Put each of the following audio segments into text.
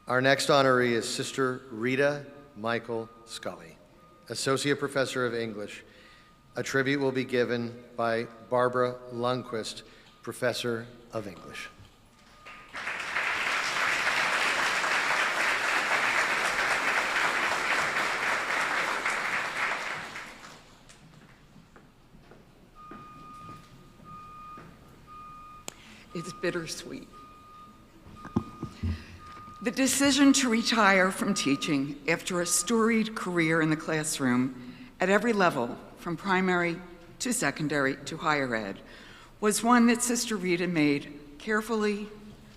Our next honoree is Sister Rita Michael Scully, Associate Professor of English. A tribute will be given by Barbara Lundquist, Professor of English. It's bittersweet. The decision to retire from teaching after a storied career in the classroom at every level, from primary to secondary to higher ed, was one that Sister Rita made carefully,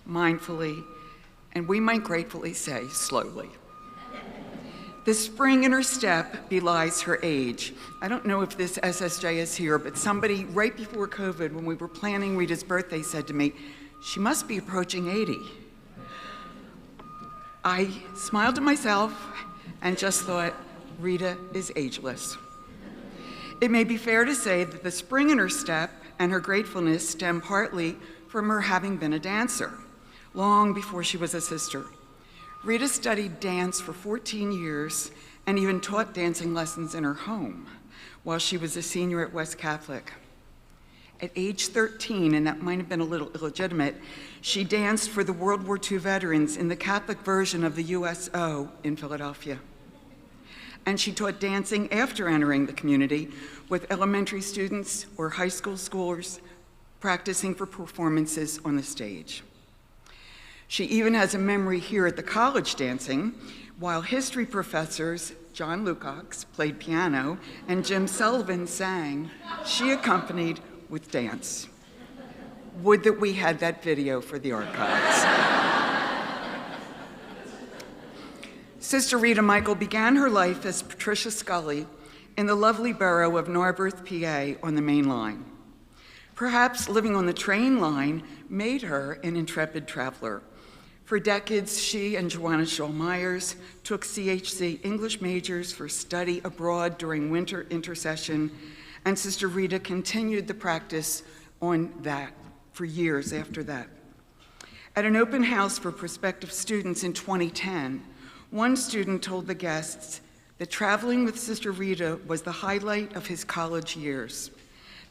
mindfully, and we might gratefully say slowly. The spring in her step belies her age. I don't know if this SSJ is here, but somebody right before COVID, when we were planning Rita's birthday, said to me, "She must be approaching 80. I smiled to myself and just thought, Rita is ageless. It may be fair to say that the spring in her step and her gratefulness stem partly from her having been a dancer, long before she was a sister. Rita studied dance for 14 years and even taught dancing lessons in her home while she was a senior at West Catholic. At age 13, and that might have been a little illegitimate, she danced for the World War II veterans in the Catholic version of the USO in Philadelphia. And she taught dancing after entering the community with elementary students or high school schoolers practicing for performances on the stage. She even has a memory here at the college dancing, while history professors John Lukacs played piano and Jim Sullivan sang, she accompanied with dance. Would that we had that video for the archives. Sister Rita Michael began her life as Patricia Scully in the lovely borough of Narberth, PA on the Main Line. Perhaps living on the train line made her an intrepid traveler. For decades, she and Joanna Shaw Myers took CHC English majors for study abroad during winter intercession, and Sister Rita continued the practice on that for years after that. At an open house for prospective students in 2010, one student told the guests that traveling with Sister Rita was the highlight of his college years,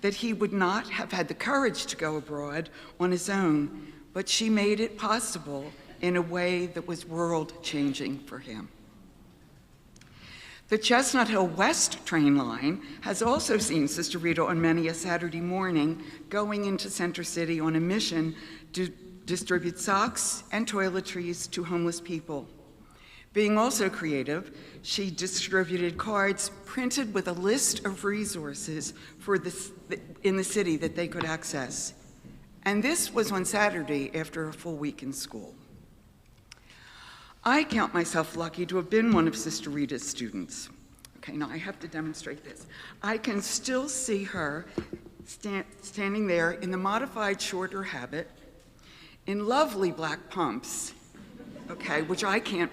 that he would not have had the courage to go abroad on his own, but she made it possible in a way that was world-changing for him. The Chestnut Hill West train line has also seen Sister Rita on many a Saturday morning going into Center City on a mission to distribute socks and toiletries to homeless people. Being also creative, she distributed cards printed with a list of resources for in the city that they could access. And this was on Saturday after a full week in school. I count myself lucky to have been one of Sister Rita's students. Okay, now I have to demonstrate this. I can still see her standing there in the modified shorter habit, in lovely black pumps, okay, which I can't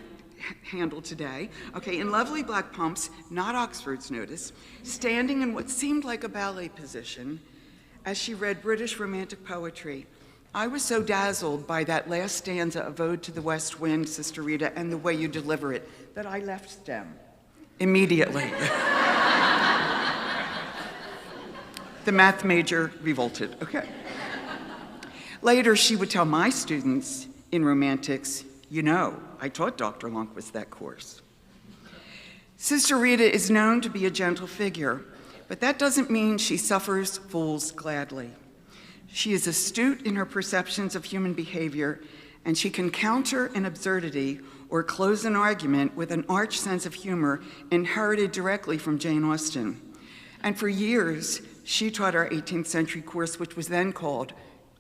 handle today, okay, in lovely black pumps, not Oxford's notice, standing in what seemed like a ballet position as she read British Romantic poetry. I was so dazzled by that last stanza of Ode to the West Wind, Sister Rita, and the way you deliver it, that I left STEM immediately. The math major revolted, okay. Later, she would tell my students in Romantics, you know, I taught Dr. Lundquist that course. Sister Rita is known to be a gentle figure, but that doesn't mean she suffers fools gladly. She is astute in her perceptions of human behavior, and she can counter an absurdity or close an argument with an arch sense of humor inherited directly from Jane Austen. And for years, she taught our 18th century course, which was then called,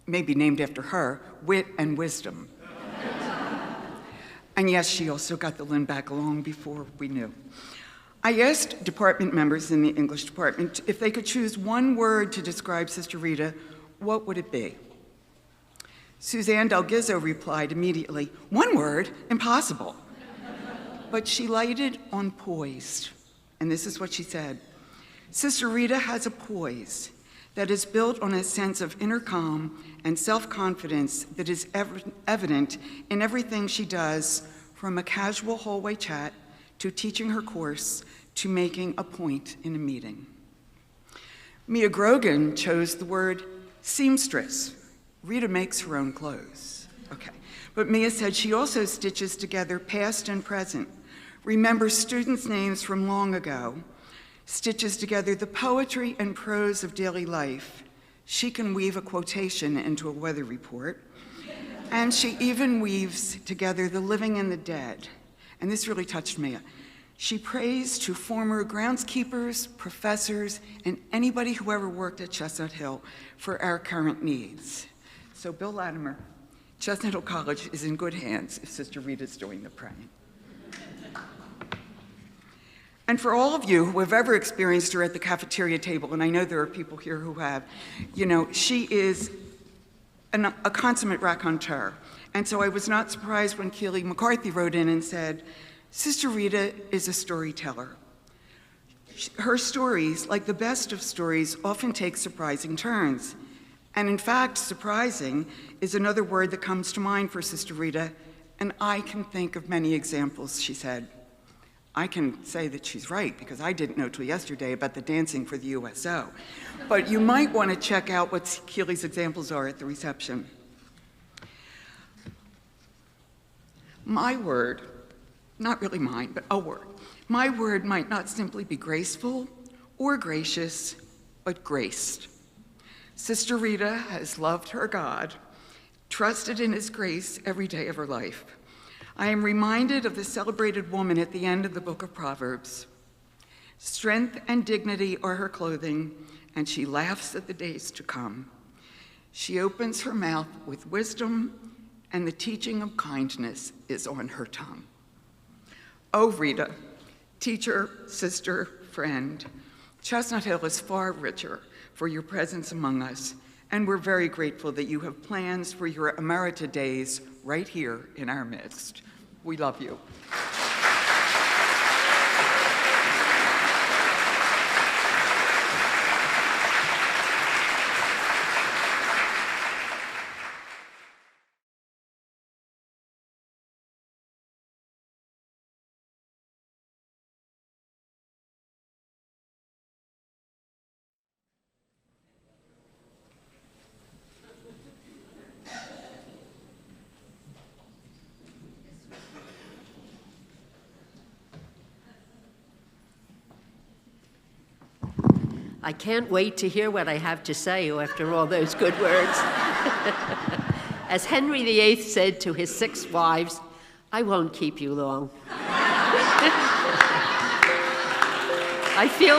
maybe named after her, Wit and Wisdom. And yes, she also got the Lindback long before we knew. I asked department members in the English department if they could choose one word to describe Sister Rita, what would it be? Suzanne Delgizzo replied immediately, one word, impossible. But she lighted on poised, and this is what she said. Sister Rita has a poise that is built on a sense of inner calm and self-confidence that is evident in everything she does, from a casual hallway chat to teaching her course to making a point in a meeting. Mia Grogan chose the word seamstress. Rita makes her own clothes. Okay. But Mia said she also stitches together past and present, remembers students' names from long ago, stitches together the poetry and prose of daily life. She can weave a quotation into a weather report, and she even weaves together the living and the dead. And this really touched Mia. She prays to former groundskeepers, professors, and anybody who ever worked at Chestnut Hill for our current needs. So Bill Latimer, Chestnut Hill College is in good hands if Sister Rita's doing the praying. And for all of you who have ever experienced her at the cafeteria table, and I know there are people here who have, you know, she is a consummate raconteur. And so I was not surprised when Keely McCarthy wrote in and said, Sister Rita is a storyteller. Her stories, like the best of stories, often take surprising turns. And in fact, surprising is another word that comes to mind for Sister Rita, and I can think of many examples, she said. I can say that she's right, because I didn't know till yesterday about the dancing for the USO. But you might want to check out what Keely's examples are at the reception. My word, not really mine, but a word. My word might not simply be graceful or gracious, but graced. Sister Rita has loved her God, trusted in his grace every day of her life. I am reminded of the celebrated woman at the end of the book of Proverbs. Strength and dignity are her clothing, and she laughs at the days to come. She opens her mouth with wisdom, and the teaching of kindness is on her tongue. Oh, Rita, teacher, sister, friend, Chestnut Hill is far richer for your presence among us, and we're very grateful that you have plans for your emerita days right here in our midst. We love you. I can't wait to hear what I have to say after all those good words. As Henry VIII said to his 6 wives, I won't keep you long. I feel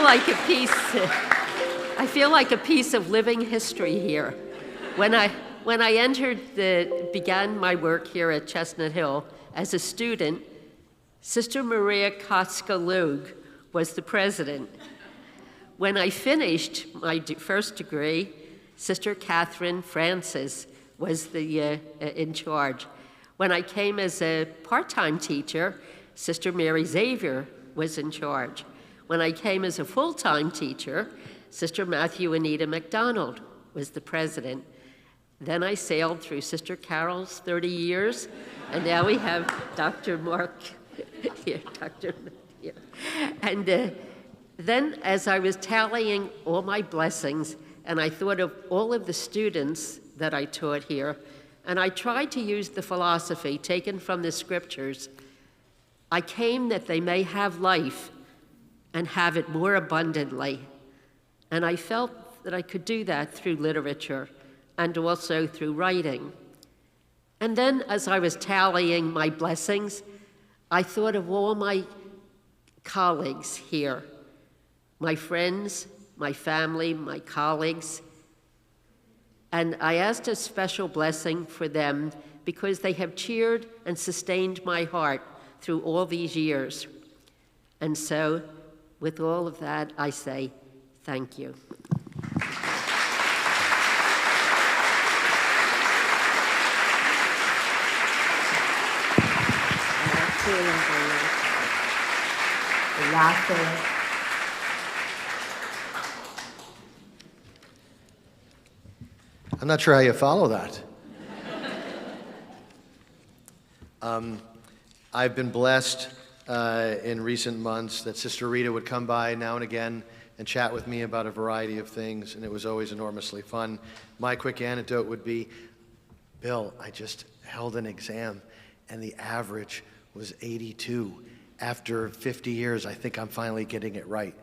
like a piece of living history here. When I began my work here at Chestnut Hill as a student, Sister Maria Kostka-Lug was the president. When I finished my first degree, Sister Catherine Francis was in charge. When I came as a part-time teacher, Sister Mary Xavier was in charge. When I came as a full-time teacher, Sister Matthew Anita McDonald was the president. Then I sailed through Sister Carol's 30 years, and now we have Dr. Mark here, Dr. here. And then as I was tallying all my blessings, and I thought of all of the students that I taught here, and I tried to use the philosophy taken from the scriptures, I came that they may have life and have it more abundantly. And I felt that I could do that through literature and also through writing. And then as I was tallying my blessings, I thought of all my colleagues here, my friends, my family, my colleagues. And I asked a special blessing for them because they have cheered and sustained my heart through all these years. And so, with all of that, I say thank you. I'm not sure how you follow that. I've been blessed in recent months that Sister Rita would come by now and again and chat with me about a variety of things, and it was always enormously fun. My quick anecdote would be, Bill, I just held an exam, and the average was 82. After 50 years, I think I'm finally getting it right.